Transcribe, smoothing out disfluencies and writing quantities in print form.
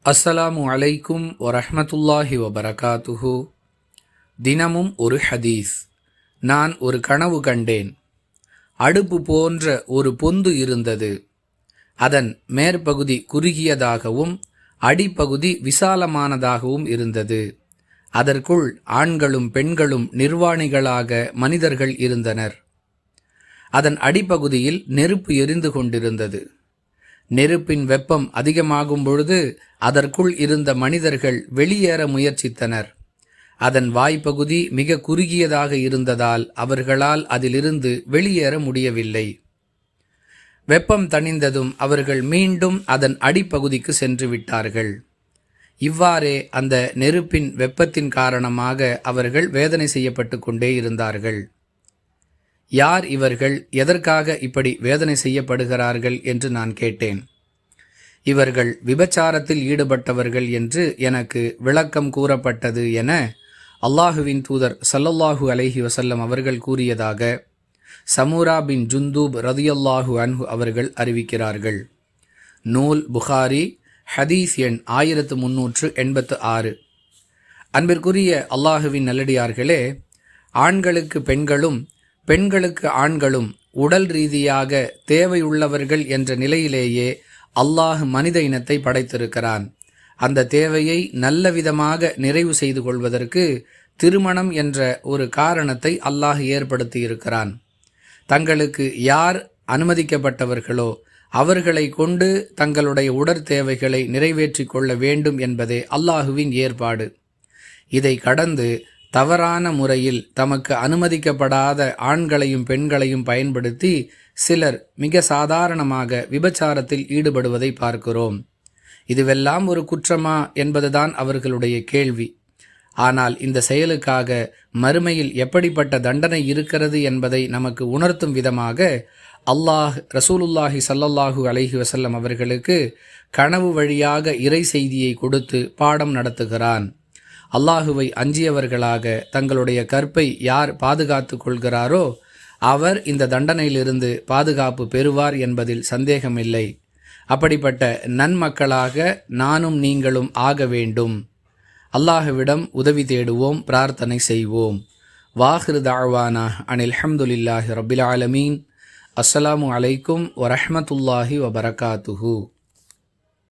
அஸ்ஸலாமு அலைக்கும் வரஹ்மத்துல்லாஹி வபரகாத்துஹு. தினமும் ஒரு ஹதீஸ். நான் ஒரு கனவு கண்டேன். அடுப்பு போன்ற ஒரு பொந்து இருந்தது. அதன் மேற்பகுதி குறுகியதாகவும் அடிப்பகுதி விசாலமானதாகவும் இருந்தது. அதற்குள் ஆண்களும் பெண்களும் நிர்வாணிகளாக மனிதர்கள் இருந்தனர். அதன் அடிப்பகுதியில் நெருப்பு எரிந்து கொண்டிருந்தது. நெருப்பின் வெப்பம் அதிகமாகும் பொழுது அதற்குள் இருந்த மனிதர்கள் வெளியேற முயற்சித்தனர். அதன் வாய்ப்பகுதி மிக குறுகியதாக இருந்ததால் அவர்களால் அதிலிருந்து வெளியேற முடியவில்லை. வெப்பம் தணிந்ததும் அவர்கள் மீண்டும் அதன் அடிப்பகுதிக்கு சென்று விட்டார்கள். இவ்வாறே அந்த நெருப்பின் வெப்பத்தின் காரணமாக அவர்கள் வேதனை செய்யப்பட்டு கொண்டே இருந்தார்கள். யார் இவர்கள்? எதற்காக இப்படி வேதனை செய்யப்படுகிறார்கள் என்று நான் கேட்டேன். இவர்கள் விபச்சாரத்தில் ஈடுபட்டவர்கள் என்று எனக்கு விளக்கம் கூறப்பட்டது என அல்லாஹுவின் தூதர் ஸல்லல்லாஹு அலைஹி வஸல்லம் அவர்கள் கூறியதாக சமூரா பின் ஜுந்தூப் ரதியல்லாஹு அன்ஹு அவர்கள் அறிவிக்கிறார்கள். நூல் புகாரி, ஹதீஸ் எண் 1386. அன்பிற்குரிய அல்லாஹுவின் நல்லடியார்களே, ஆண்களுக்கு பெண்களும் பெண்களுக்கு ஆண்களும் உடல் ரீதியாக தேவையுள்ளவர்கள் என்ற நிலையிலேயே அல்லாஹ் மனித இனத்தை படைத்திருக்கிறான். அந்த தேவையை நல்ல விதமாக நிறைவு செய்து கொள்வதற்கு திருமணம் என்ற ஒரு காரணத்தை அல்லாஹ் ஏற்படுத்தி இருக்கிறான். தங்களுக்கு யார் அனுமதிக்கப்பட்டவர்களோ அவர்களை கொண்டு தங்களுடைய உடற் தேவைகளை நிறைவேற்றி கொள்ள வேண்டும் என்பதே அல்லாஹுவின் ஏற்பாடு. இதை கடந்து தவறான முறையில் தமக்கு அனுமதிக்கப்படாத ஆண்களையும் பெண்களையும் பயன்படுத்தி சிலர் மிக சாதாரணமாக விபச்சாரத்தில் ஈடுபடுவதை பார்க்கிறோம். இதுவெல்லாம் ஒரு குற்றமா என்பதுதான் அவர்களுடைய கேள்வி. ஆனால் இந்த செயலுக்காக மறுமையில் எப்படிப்பட்ட தண்டனை இருக்கிறது என்பதை நமக்கு உணர்த்தும் விதமாக அல்லாஹ் ரசூலுல்லாஹி ஸல்லல்லாஹு அலைஹி வஸல்லம் அவர்களுக்கு கனவு வழியாக இறை செய்தியை கொடுத்து பாடம் நடத்துகிறான். அல்லாஹுவை அஞ்சியவர்களாக தங்களுடைய கற்பை யார் பாதுகாத்து கொள்கிறாரோ அவர் இந்த தண்டனையிலிருந்து பாதுகாப்பு பெறுவார் என்பதில் சந்தேகமில்லை. அப்படிப்பட்ட நன்மக்களாக நானும் நீங்களும் ஆக வேண்டும். அல்லாஹுவிடம் உதவி தேடுவோம், பிரார்த்தனை செய்வோம். வாஹிரு தாழ்வானா அனில் ஹம்துலில்லாஹி ரபில் ஆலமீன். அஸ்ஸலாமு அலைக்கும் வரஹ்மத்துல்லாஹி வபரகாத்துஹு.